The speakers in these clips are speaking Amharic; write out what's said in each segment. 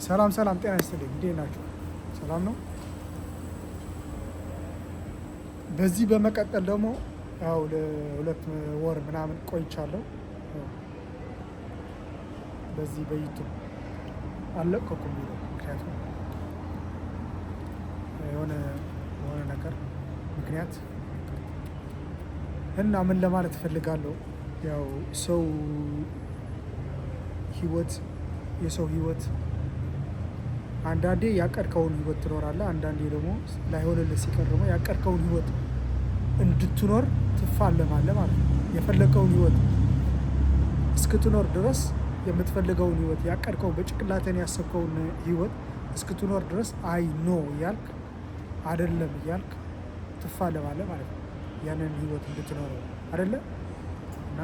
ሰላም ሰላም፣ ጤና ይስጥልኝ። እንዴት ናችሁ? ሰላም ነው። በዚህ በመቀጠል ደግሞ ያው ለሁለት ወር ምናምን ቆይቻለሁ። በዚህ በዩቱብ አልለቀኩም ቪዲዮ፣ ምክንያቱም የሆነ ነገር ምክንያት እና ምን ለማለት እፈልጋለሁ፣ ያው ሰው ህይወት የሰው ህይወት አንዳንዴ ያቀድከውን ህይወት ትኖራለህ። አንዳንዴ ደግሞ ላይሆንልህ ሲቀር ደግሞ ያቀድከውን ህይወት እንድትኖር ትፋለማለህ ማለት ነው። የፈለገውን ህይወት እስክትኖር ድረስ የምትፈልገውን ህይወት ያቀድከውን በጭንቅላትህን ያሰብከውን ህይወት እስክትኖር ድረስ አይ ኖ እያልክ አይደለም እያልክ ትፋለማለህ ማለት ነው። ያንን ህይወት እንድትኖረው አይደለ እና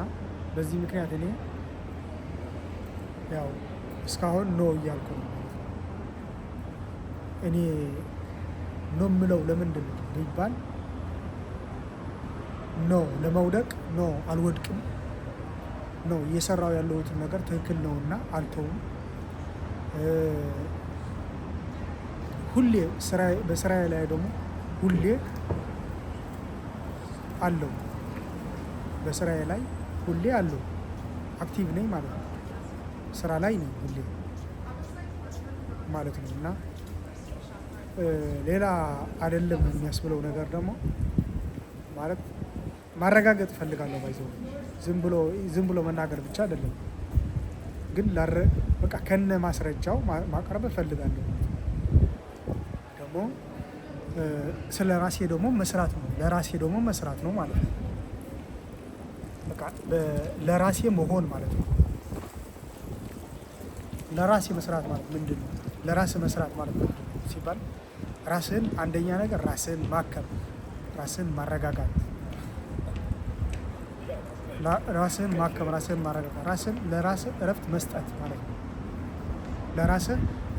በዚህ ምክንያት እኔ ያው እስካሁን ኖ እያልኩ ነው። እኔ ኖ የምለው ለምንድን ነው ቢባል ኖ ለመውደቅ ኖ አልወድቅም፣ ኖ እየሰራው ያለሁትን ነገር ትክክል ነው እና አልተውም። ሁሌ በስራዬ ላይ ደግሞ ሁሌ አለው፣ በስራዬ ላይ ሁሌ አለው፣ አክቲቭ ነኝ ማለት ነው። ስራ ላይ ነኝ ሁሌ ማለት ነው እና ሌላ አይደለም የሚያስብለው ነገር ደግሞ ማለት ማረጋገጥ እፈልጋለሁ። ባይዘው ዝም ብሎ መናገር ብቻ አይደለም፣ ግን በቃ ከነ ማስረጃው ማቅረብ እፈልጋለሁ። ደግሞ ስለ ራሴ ደግሞ መስራት ነው፣ ለራሴ ደግሞ መስራት ነው ማለት ነው። በቃ ለራሴ መሆን ማለት ነው። ለራሴ መስራት ማለት ምንድን ነው? ለራስ መስራት ማለት ምንድን ነው ሲባል ራስን አንደኛ ነገር ራስን ማከም፣ ራስን ማረጋጋት፣ ራስን ማከም፣ ራስን ማረጋጋት፣ ራስን ለራስን እረፍት መስጠት ማለት ነው።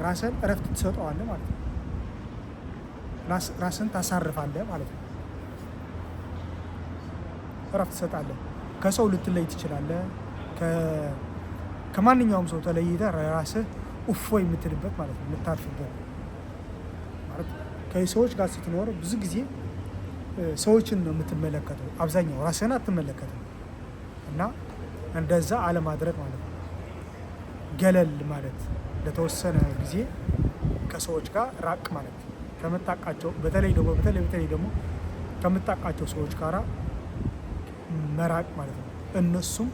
ራስን እረፍት ትሰጠዋለህ ማለት ነው። ራስን ታሳርፋለህ ማለት ነው። እረፍት ትሰጣለህ። ከሰው ልትለይ ትችላለህ። ከማንኛውም ሰው ተለይተህ ራስህ እፎ የምትልበት ማለት ነው፣ የምታርፍበት ማለት ነው። ከሰዎች ጋር ስትኖር ብዙ ጊዜ ሰዎችን ነው የምትመለከተው፣ አብዛኛው ራስህን አትመለከትም። እና እንደዛ አለማድረግ ማለት ነው። ገለል ማለት ለተወሰነ ጊዜ ከሰዎች ጋር ራቅ ማለት ነው። ከምታውቃቸው በተለይ ደግሞ ከምታውቃቸው ሰዎች ጋር መራቅ ማለት ነው። እነሱም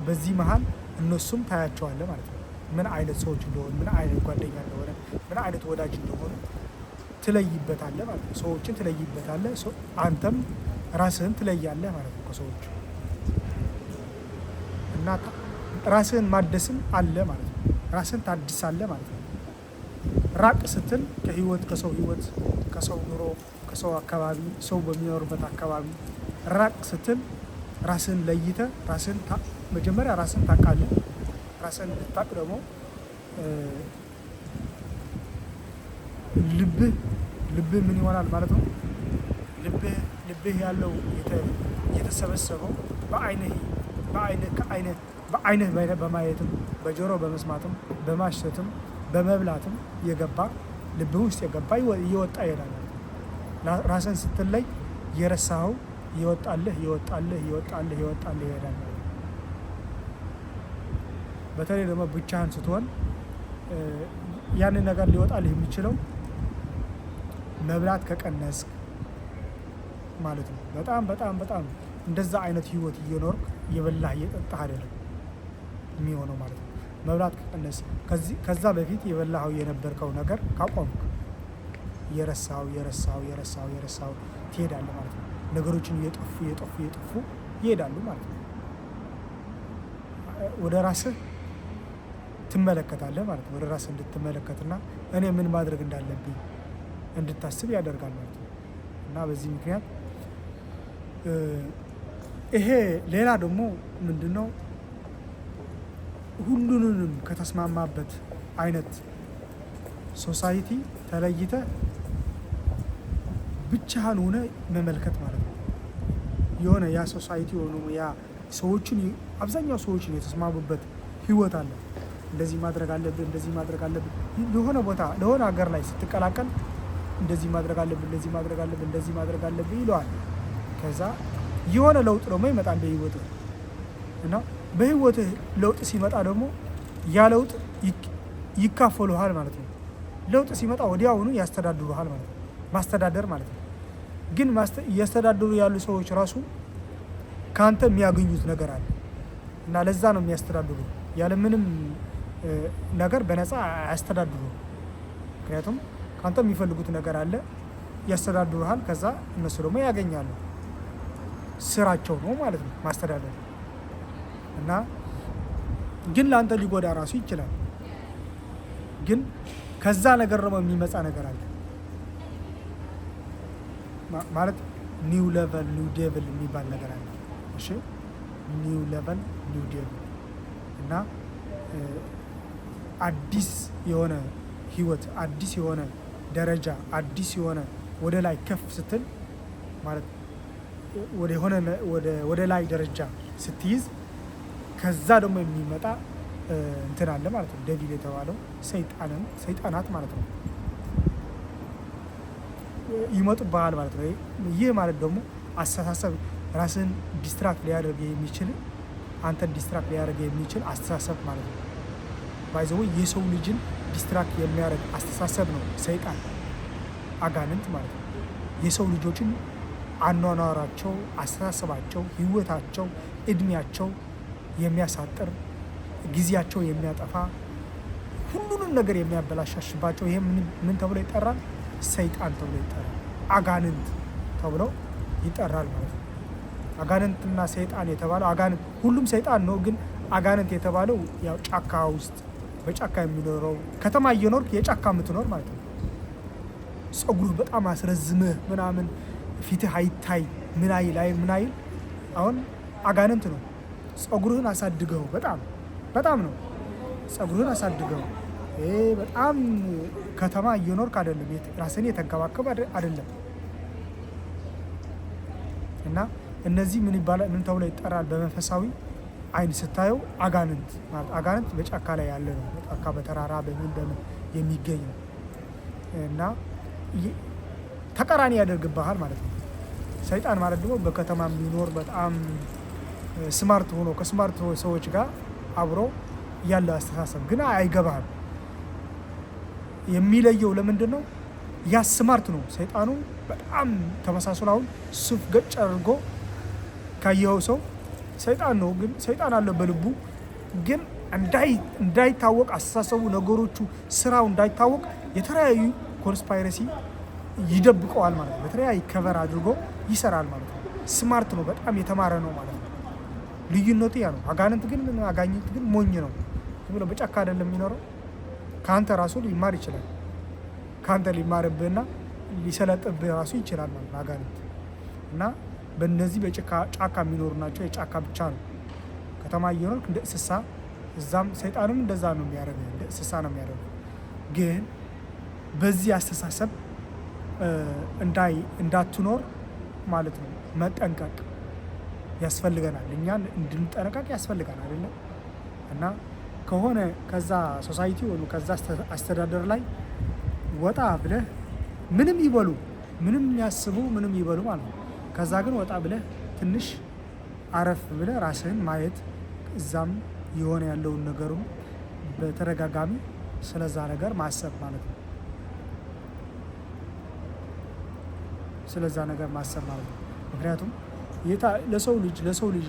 በዚህ መሀል እነሱም ታያቸዋለህ ማለት ነው። ምን አይነት ሰዎች እንደሆኑ፣ ምን አይነት ጓደኛ እንደሆነ፣ ምን አይነት ወዳጅ እንደሆኑ ትለይበታለህ ማለት ነው። ሰዎችን ትለይበታለህ፣ አንተም ራስህን ትለያለህ ማለት ነው ከሰዎች እና ራስህን ማደስም አለ ማለት ነው። ራስህን ታድሳለህ ማለት ነው። ራቅ ስትል ከሰው ህይወት፣ ከሰው ኑሮ፣ ከሰው አካባቢ፣ ሰው በሚኖርበት አካባቢ ራቅ ስትል ራስህን ለይተህ መጀመሪያ ራስህን ታውቃለህ። ራስህን ልታውቅ ደግሞ ልብህ ምን ይሆናል ማለት ነው። ልብህ ያለው የተሰበሰበው በአይንህ በማየትም በጆሮ በመስማትም በማሸትም በመብላትም ልብህ ውስጥ የገባ እየወጣ ይሄዳል። ራስህን ስትለይ የረሳኸው ይወጣልህ ይሄዳል። በተለይ ደግሞ ብቻህን ስትሆን ያንን ነገር ሊወጣልህ የሚችለው መብላት ከቀነስክ ማለት ነው። በጣም እንደዛ አይነት ህይወት እየኖርክ የበላህ እየጠጣህ አይደለም የሚሆነው ማለት ነው። መብላት ከቀነስክ ከዛ በፊት የበላኸው የነበርከው ነገር ካቆምክ የረሳው ትሄዳለህ ማለት ነው። ነገሮችን እየጠፉ ይሄዳሉ ማለት ነው። ወደ ራስህ ትመለከታለህ ማለት ነው። ወደ ራስህ እንድትመለከትና እኔ ምን ማድረግ እንዳለብኝ እንድታስብ ያደርጋል ማለት ነው። እና በዚህ ምክንያት ይሄ ሌላ ደግሞ ምንድነው ሁሉንም ከተስማማበት አይነት ሶሳይቲ ተለይተህ ብቻህን ሆነ መመልከት ማለት ነው። የሆነ ያ ሶሳይቲ ሆኖ ያ አብዛኛው ሰዎችን የተስማሙበት ህይወት አለ። እንደዚህ ማድረግ አለብህ፣ እንደዚህ ማድረግ አለብህ። ለሆነ ቦታ ለሆነ ሀገር ላይ ስትቀላቀል እንደዚህ ማድረግ አለብህ፣ እንደዚህ ማድረግ አለብህ፣ እንደዚህ ማድረግ አለብህ ይለዋል። ከዛ የሆነ ለውጥ ደግሞ ይመጣል በህይወትህ እና በህይወትህ ለውጥ ሲመጣ ደግሞ ያ ለውጥ ይካፈሉሃል ማለት ነው። ለውጥ ሲመጣ ወዲያውኑ ያስተዳድሩሃል ማለት ነው። ማስተዳደር ማለት ነው። ግን እያስተዳደሩ ያሉ ሰዎች ራሱ ከአንተ የሚያገኙት ነገር አለ እና ለዛ ነው የሚያስተዳድሩ። ያለምንም ነገር በነፃ አያስተዳድሩ። ምክንያቱም ከአንተ የሚፈልጉት ነገር አለ፣ ያስተዳድሩሃል። ከዛ እነሱ ደግሞ ያገኛሉ። ስራቸው ነው ማለት ነው ማስተዳደር። እና ግን ለአንተ ሊጎዳ ራሱ ይችላል። ግን ከዛ ነገር ደግሞ የሚመጣ ነገር አለ ማለት ኒው ሌቨል ኒው ዴቭል የሚባል ነገር አለ። እሺ ኒው ሌቨል ኒው ዴቭል እና አዲስ የሆነ ህይወት፣ አዲስ የሆነ ደረጃ፣ አዲስ የሆነ ወደ ላይ ከፍ ስትል ማለት ወደ ላይ ደረጃ ስትይዝ ከዛ ደግሞ የሚመጣ እንትን አለ ማለት ነው። ዴቪል የተባለው ሰይጣናት ማለት ነው ይመጡብሃል ማለት ነው። ይህ ማለት ደግሞ አስተሳሰብ ራስን ዲስትራክት ሊያደርግ የሚችል አንተን ዲስትራክት ሊያደርግ የሚችል አስተሳሰብ ማለት ነው። ባይዘው የሰው ልጅን ዲስትራክት የሚያደርግ አስተሳሰብ ነው ሰይጣን፣ አጋንንት ማለት ነው። የሰው ልጆችን አኗኗራቸው፣ አስተሳሰባቸው፣ ህይወታቸው፣ እድሜያቸው የሚያሳጥር፣ ጊዜያቸው የሚያጠፋ፣ ሁሉንም ነገር የሚያበላሻሽባቸው ይሄ ምን ተብሎ ይጠራል? ሰይጣን ተብሎ ይጠራል። አጋንንት ተብሎ ይጠራል ማለት ነው። አጋንንትና ሰይጣን የተባለው አጋንንት ሁሉም ሰይጣን ነው፣ ግን አጋንንት የተባለው ያው ጫካ ውስጥ በጫካ የሚኖረው ከተማ እየኖርክ የጫካ የምትኖር ማለት ነው። ጸጉርህ በጣም አስረዝምህ ምናምን ፊትህ አይታይ ምን አይል አሁን አጋንንት ነው። ጸጉርህን አሳድገው በጣም ነው ጸጉርህን አሳድገው። በጣም ከተማ እየኖርክ አይደለም፣ ራስን የተንከባከብ አይደለም። እና እነዚህ ምን ተብሎ ይጠራል? በመንፈሳዊ አይን ስታየው አጋንንት ማለት አጋንንት በጫካ ላይ ያለ ነው። በጫካ በተራራ በምን የሚገኝ ነው እና ተቃራኒ ያደርግብሃል ማለት ነው። ሰይጣን ማለት ደግሞ በከተማ የሚኖር በጣም ስማርት ሆኖ ከስማርት ሰዎች ጋር አብሮ ያለው አስተሳሰብ ግን አይገባህም። የሚለየው ለምንድን ነው? ያ ስማርት ነው። ሰይጣኑ በጣም ተመሳስሎ አሁን ሱፍ ገጭ አድርጎ ካየኸው ሰው ሰይጣን ነው፣ ግን ሰይጣን አለ በልቡ ግን እንዳይታወቅ አስተሳሰቡ፣ ነገሮቹ፣ ስራው እንዳይታወቅ የተለያዩ ኮንስፓይረሲ ይደብቀዋል ማለት ነው። በተለያዩ ከቨር አድርጎ ይሰራል ማለት ነው። ስማርት ነው፣ በጣም የተማረ ነው ማለት ነው። ልዩነቱ ያ ነው። አጋንንት ግን ሞኝ ነው። ብሎ በጫካ አይደለም የሚኖረው። ከአንተ ራሱ ሊማር ይችላል። ከአንተ ሊማርብህና ሊሰለጥብህ ራሱ ይችላል ማለት አጋንንት። እና በእነዚህ በጫካ የሚኖሩ ናቸው። የጫካ ብቻ ነው። ከተማ እየኖርክ እንደ እንስሳ፣ እዛም ሰይጣንም እንደዛ ነው የሚያደርገው፣ እንደ እንስሳ ነው የሚያደርገው። ግን በዚህ አስተሳሰብ እንዳትኖር ማለት ነው መጠንቀቅ ያስፈልገናል። እኛን እንድንጠነቀቅ ያስፈልገናል አይደለም። እና ከሆነ ከዛ ሶሳይቲ ወይም ከዛ አስተዳደር ላይ ወጣ ብለህ ምንም ይበሉ ምንም ያስቡ ምንም ይበሉ ማለት ነው። ከዛ ግን ወጣ ብለህ ትንሽ አረፍ ብለህ ራስህን ማየት፣ እዛም የሆነ ያለውን ነገሩን በተደጋጋሚ ስለዛ ነገር ማሰብ ማለት ነው። ስለዛ ነገር ማሰብ ማለት ነው። ምክንያቱም ለሰው ልጅ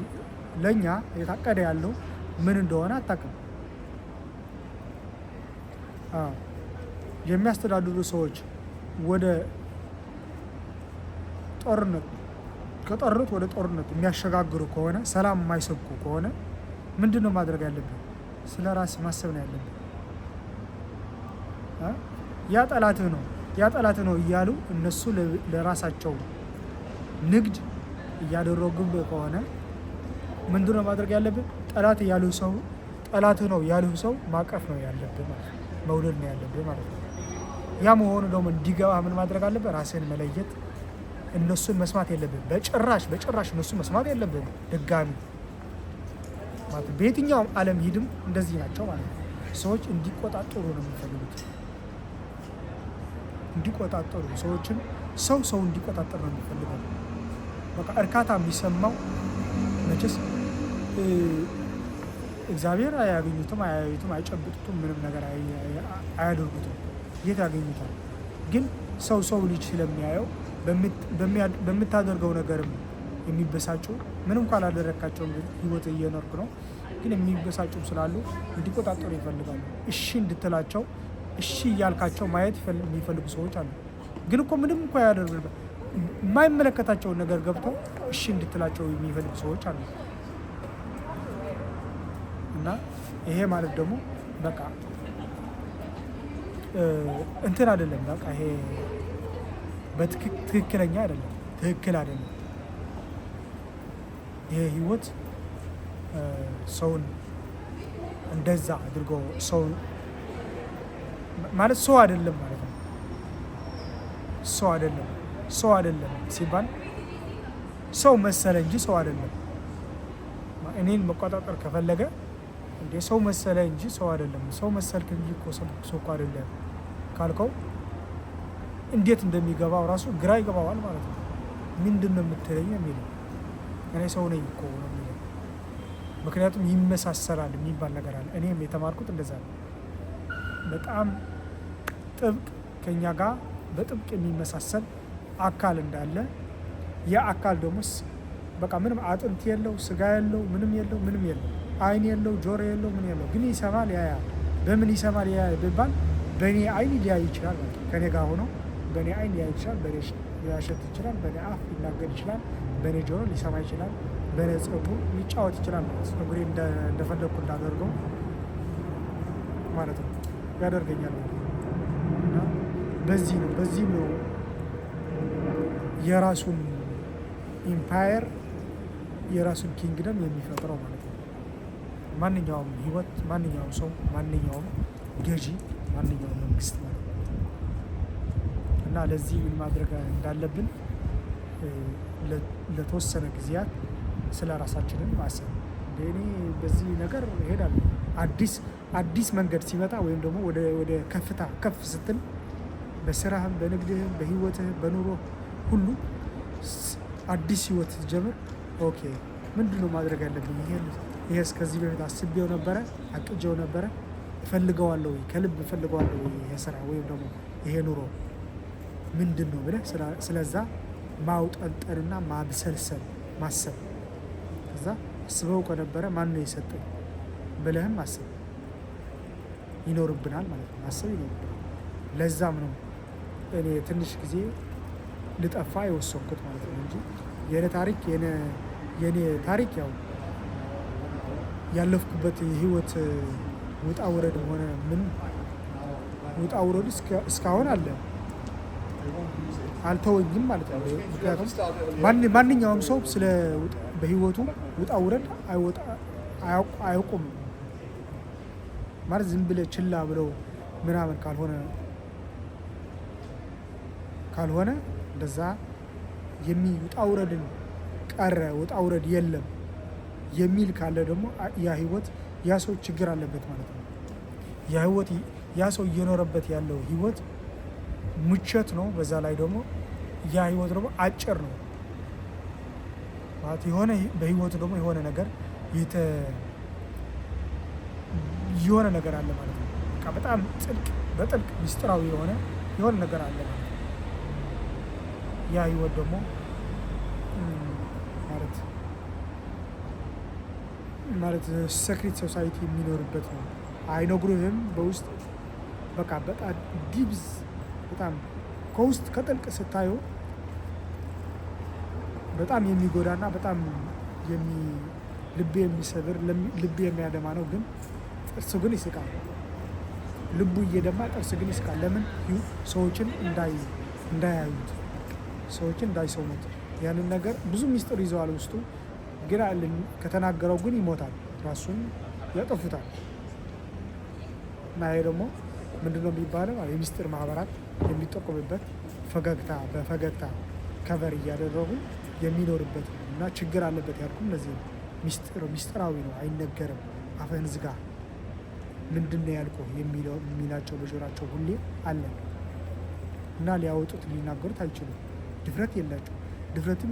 ለኛ የታቀደ ያለው ምን እንደሆነ አታውቅም። የሚያስተዳድሩ ሰዎች ወደ ጦርነት ከጦርነት ወደ ጦርነት የሚያሸጋግሩ ከሆነ፣ ሰላም የማይሰብኩ ከሆነ ምንድን ነው ማድረግ ያለብን? ስለ ራስ ማሰብ ነው ያለብን። ያ ጠላትህ ነው እያሉ እነሱ ለራሳቸው ንግድ እያደረጉብህ ከሆነ ምንድን ነው ማድረግ ያለብን? ጠላትህ ነው ያሉህ ሰው ማቀፍ ነው ያለብህ ማለት ነው። መውደድ ነው ያለብህ ማለት ነው። ያ መሆኑ ደግሞ እንዲገባ ምን ማድረግ አለብህ? ራስህን መለየት። እነሱን መስማት የለብን በጭራሽ እነሱን መስማት የለብን ድጋሚ ማለት በየትኛውም ዓለም ሂድም እንደዚህ ናቸው ማለት ነው። ሰዎች እንዲቆጣጠሩ ነው የሚፈልጉት። እንዲቆጣጠሩ ሰዎችን ሰው እንዲቆጣጠር ነው የሚፈልገው። በቃ እርካታ የሚሰማው መቼስ እግዚአብሔር አያገኙትም፣ አያዩትም፣ አይጨብጡትም፣ ምንም ነገር አያደርጉትም። የት ያገኙታል? ግን ሰው ልጅ ስለሚያየው በምታደርገው ነገርም የሚበሳጩ ምንም እንኳን አላደረካቸውም፣ ህይወት እየኖርክ ነው፣ ግን የሚበሳጩም ስላሉ እንዲቆጣጠሩ ይፈልጋሉ። እሺ እንድትላቸው እሺ እያልካቸው ማየት የሚፈልጉ ሰዎች አሉ። ግን እኮ ምንም እንኳ ያደርግ የማይመለከታቸውን ነገር ገብተው እሺ እንድትላቸው የሚፈልጉ ሰዎች አሉ። እና ይሄ ማለት ደግሞ በቃ እንትን አይደለም። በቃ ይሄ ትክክለኛ አይደለም፣ ትክክል አይደለም። ይሄ ህይወት ሰውን እንደዛ አድርጎ ሰውን ማለት ሰው አይደለም ማለት ነው። ሰው አይደለም ሲባል ሰው መሰለ እንጂ ሰው አይደለም። እኔን መቆጣጠር ከፈለገ እንዴ ሰው መሰለ እንጂ ሰው አይደለም። ሰው መሰልክ እንጂ ሰው እኮ አይደለም ካልከው እንዴት እንደሚገባው ራሱ ግራ ይገባዋል ማለት ነው። ምንድን ነው የምትለኝ የሚለው እኔ ሰው ነኝ እኮ ነው የሚለው። ምክንያቱም ይመሳሰላል የሚባል ነገር አለ። እኔም የተማርኩት እንደዛ ነው። በጣም ጥብቅ ከኛ ጋር በጥብቅ የሚመሳሰል አካል እንዳለ ያ አካል ደግሞ በቃ ምንም አጥንት የለው፣ ስጋ የለው፣ ምንም የለው፣ አይን የለው፣ ጆሮ የለው፣ ምን የለው፣ ግን ይሰማል፣ ያያል። በምን ይሰማል ያያል ቢባል በእኔ አይን ሊያይ ይችላል ማለት ነው። ከኔ ጋር ሆኖ በእኔ አይን ሊያይ ይችላል፣ በእኔ ሊያሸት ይችላል፣ በእኔ አፍ ሊናገር ይችላል፣ በእኔ ጆሮ ሊሰማ ይችላል፣ በእኔ ፀጉር ሊጫወት ይችላል ማለት ነው። ፀጉሬ እንደፈለግኩ እንዳደርገው ማለት ነው ያደርገኛል ማለት ነው። እና በዚህም ነው የራሱን ኢምፓየር የራሱን ኪንግደም የሚፈጥረው ማለት ነው። ማንኛውም ህይወት፣ ማንኛውም ሰው፣ ማንኛውም ገዢ፣ ማንኛውም መንግስት ማለት ነው። እና ለዚህ ምን ማድረግ እንዳለብን ለተወሰነ ጊዜያት ስለ ራሳችንን ማሰብ። እኔ በዚህ ነገር እሄዳለሁ። አዲስ መንገድ ሲመጣ ወይም ደግሞ ወደ ከፍታ ከፍ ስትል በስራህም፣ በንግድህም፣ በህይወትህም፣ በኑሮ ሁሉ አዲስ ህይወት ስትጀምር ኦኬ ምንድነው ማድረግ ያለብኝ? ይሄ እስከዚህ በፊት አስቤው ነበረ፣ አቅጀው ነበረ፣ እፈልገዋለሁ፣ ከልብ እፈልገዋለሁ ይሄ ስራ ወይም ደግሞ ይሄ ኑሮ ምንድን ነው ብለህ ስለዛ ማውጠንጠንና ማብሰልሰል ማሰብ። ከዛ አስበው ከነበረ ማን ነው የሰጠኝ ብለህም ማሰብ ይኖርብናል ማለት ነው። ማሰብ ይኖርብናል። ለዛም ነው እኔ ትንሽ ጊዜ ልጠፋ የወሰንኩት ማለት ነው እንጂ የኔ ታሪክ ያው ያለፍኩበት የህይወት ውጣ ውረድ ሆነ ምን ውጣ ውረድ እስካሁን አለ አልተወኝም ማለት ነው። ምክንያቱም ማንኛውም ሰው ስለ በህይወቱ ውጣ ውረድ አያውቁም ማለት ዝም ብለህ ችላ ብለው ምናምን ካልሆነ እንደዛ ውጣ ውረድን ቀረ ውጣ ውረድ የለም የሚል ካለ ደግሞ ያ ህይወት ያ ሰው ችግር አለበት ማለት ነው። ያ ሰው እየኖረበት ያለው ህይወት ምቾት ነው። በዛ ላይ ደግሞ ያ ህይወት ደግሞ አጭር ነው ማለት በህይወቱ ደግሞ የሆነ ነገር አለ ማለት ነው። በቃ በጣም በጥልቅ ሚስጥራዊ የሆነ ነገር አለ ማለት ነው። ያ ህይወት ደግሞ ማለት ሴክሬት ሶሳይቲ የሚኖርበት ነው። አይነግሩህም በውስጥ በቃ በጣም ዲብዝ በጣም ከውስጥ ከጥልቅ ስታየው በጣም የሚጎዳና በጣም ልብ የሚሰብር ልብ የሚያደማ ነው። ግን ጥርስ ግን ይስቃል። ልቡ እየደማ ጥርስ ግን ይስቃል። ለምን? ሰዎችን እንዳያዩት፣ ሰዎችን እንዳይሰሙት። ያንን ነገር ብዙ ሚስጥር ይዘዋል ውስጡ። ግን ከተናገረው ግን ይሞታል፣ ራሱን ያጠፉታል። እና ይሄ ደግሞ ምንድነው የሚባለው? የሚስጥር ማህበራት የሚጠቆምበት በፈገግታ ከቨር እያደረጉ የሚኖርበት ነው። እና ችግር አለበት ያልኩም ለዚህ ነው። ሚስጥራዊ ነው፣ አይነገርም። አፈን ዝጋ ምንድን ነው ያልኩህ የሚላቸው በጆሯቸው ሁሌ አለ እና ሊያወጡት ሊናገሩት አይችሉም። ድፍረት የላቸው። ድፍረትም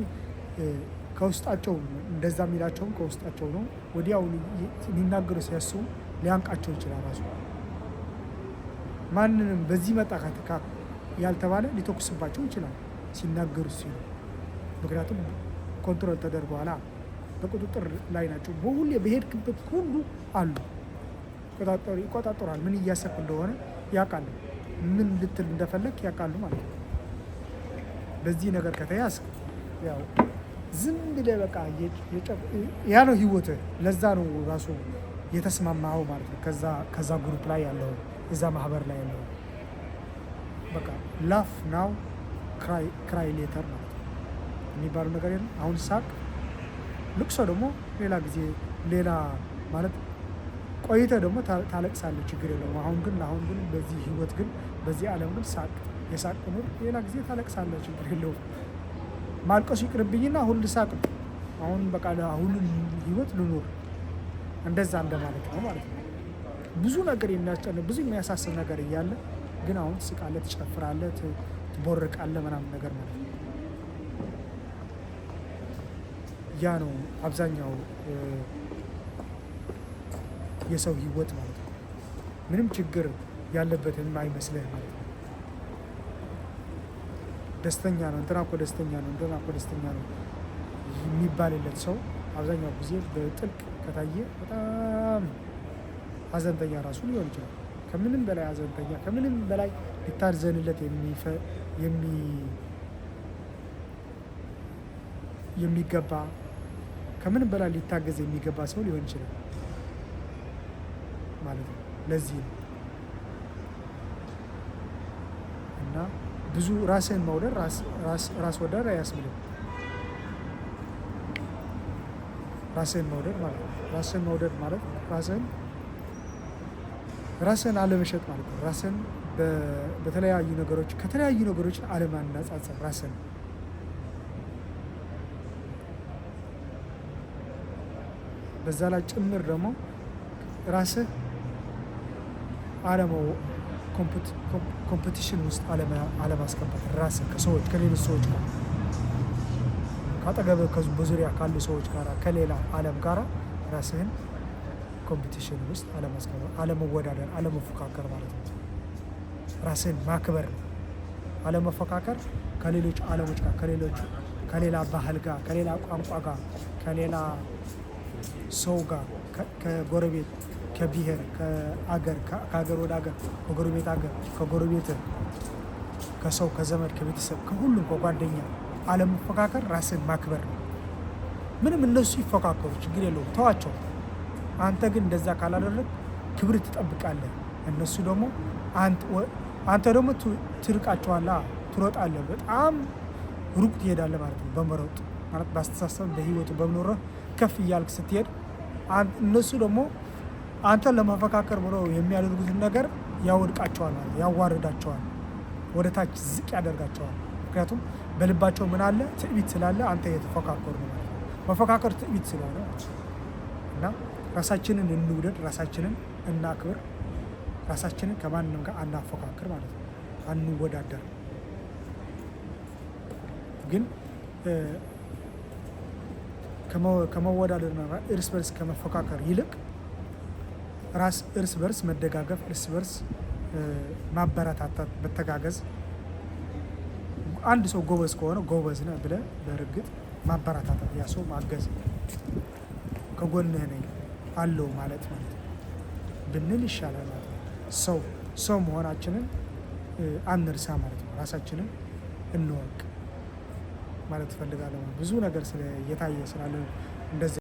ከውስጣቸው እንደዛ የሚላቸውም ከውስጣቸው ነው። ወዲያው ሊናገሩ ሲያስቡ ሊያንቃቸው ይችላል። ራሱ ማንንም በዚህ መጣ ያልተባለ ሊተኩስባቸው ይችላል ሲናገሩ ሲሉ። ምክንያቱም ኮንትሮል ተደርገዋል፣ በቁጥጥር ላይ ናቸው። በሁሌ በሄድክበት ሁሉ አሉ፣ ይቆጣጠሯል። ምን እያሰብክ እንደሆነ ያውቃሉ፣ ምን ልትል እንደፈለግ ያውቃሉ ማለት ነው። በዚህ ነገር ከተያዝክ ያው ዝም ብለህ በቃ ያ ነው ህይወትህ። ለዛ ነው ራሱ የተስማማኸው ማለት ነው። ከዛ ግሩፕ ላይ ያለው እዛ ማህበር ላይ ያለው በቃ ላፍ ናው ክራይ ሌተር ማለት ነው የሚባለው ነገር የለም። አሁን ሳቅ፣ ልቅሶ ደግሞ ሌላ ጊዜ ሌላ ማለት ቆይተ ደግሞ ታለቅሳለህ፣ ችግር የለውም። አሁን ግን በዚህ ህይወት ግን በዚህ ዓለም ግን ሳቅ፣ የሳቅ ኑር። ሌላ ጊዜ ታለቅሳለህ፣ ችግር የለውም። ማልቀሱ ይቅርብኝና አሁን ልሳቅ፣ አሁን በቃ አሁን ህይወት ልኑር፣ እንደዛ እንደማለት ነው ማለት ነው። ብዙ ነገር የሚያስጨንቅ ብዙ የሚያሳስብ ነገር እያለ ግን አሁን ትስቃለህ፣ ትጨፍራለህ፣ ትቦርቃለህ ምናምን ነገር ማለት ነው። ያ ነው አብዛኛው የሰው ህይወት ማለት ነው። ምንም ችግር ያለበት የማይመስልህ ማለት ነው። ደስተኛ ነው እንትና እኮ ደስተኛ ነው፣ እንትና እኮ ደስተኛ ነው የሚባልለት ሰው አብዛኛው ጊዜ በጥልቅ ከታየ በጣም ሀዘንተኛ ራሱ ሊሆን ይችላል። ከምንም በላይ ሀዘንተኛ፣ ከምንም በላይ ሊታዘንለት የሚገባ፣ ከምንም በላይ ሊታገዝ የሚገባ ሰው ሊሆን ይችላል ማለት ነው። ለዚህ ነው እና ብዙ ራስህን መውደድ ራስ ወዳድ አያስብልም። ራስህን መውደድ ማለት ነው። ራስህን መውደድ ማለት ራስህን አለመሸጥ ማለት ነው። ራስህን በተለያዩ ነገሮች ከተለያዩ ነገሮች አለማነጻጸር ራስህን በዛ ላይ ጭምር ደግሞ ራስህ ኮምፒቲሽን ውስጥ አለማስገባት ራስህ ከሰዎች ከሌሎች ሰዎች ጋር ካጠገብህ በዙሪያ ካሉ ሰዎች ጋር ከሌላ ዓለም ጋር ራስህን ኮምፒቲሽን ውስጥ አለማስገባት፣ አለመወዳደር፣ አለመፎካከር ማለት ነው። ራስህን ማክበር ነው። አለመፎካከር ከሌሎች ዓለሞች ጋር ከሌላ ባህል ጋር ከሌላ ቋንቋ ጋር ከሌላ ሰው ጋር ከጎረቤት ከብሔር ከአገር ከሀገር ወደ ሀገር ከጎረቤት ሀገር ከጎረቤት ከሰው ከዘመድ ከቤተሰብ ከሁሉም ከጓደኛ አለመፎካከር ራስን ማክበር ነው። ምንም እነሱ ይፎካከሩ ችግር የለውም፣ ተዋቸው። አንተ ግን እንደዛ ካላደረግ ክብር ትጠብቃለህ። እነሱ ደግሞ አንተ ደግሞ ትርቃቸዋለህ፣ ትሮጣለህ፣ በጣም ሩቅ ትሄዳለህ ማለት ነው። በመሮጥ ማለት በአስተሳሰብ በህይወቱ በመኖርህ ከፍ እያልክ ስትሄድ እነሱ ደግሞ አንተን ለመፈካከር ብለው የሚያደርጉትን ነገር ያወድቃቸዋል ማለት ያዋርዳቸዋል፣ ወደ ታች ዝቅ ያደርጋቸዋል። ምክንያቱም በልባቸው ምን አለ? ትዕቢት ስላለ አንተ የተፎካከሩ ነው ማለት ነው። መፎካከር ትዕቢት ስለሆነ እና ራሳችንን እንውደድ፣ ራሳችንን እናክብር፣ ራሳችንን ከማንም ጋር አናፎካክር ማለት ነው። አንወዳደር። ግን ከመወዳደርና እርስ በርስ ከመፎካከር ይልቅ እርስ በርስ መደጋገፍ፣ እርስ በርስ ማበረታታት፣ መተጋገዝ። አንድ ሰው ጎበዝ ከሆነ ጎበዝ ነህ ብለህ በእርግጥ ማበረታታት፣ ያ ሰው ማገዝ፣ ከጎንህ ነኝ አለው ማለት ብንል ይሻላል ማለት ነው። ሰው መሆናችንን አንርሳ ማለት ነው። ራሳችንን እንወቅ ማለት እፈልጋለሁ። ብዙ ነገር እየታየ ስላለ እንደዚህ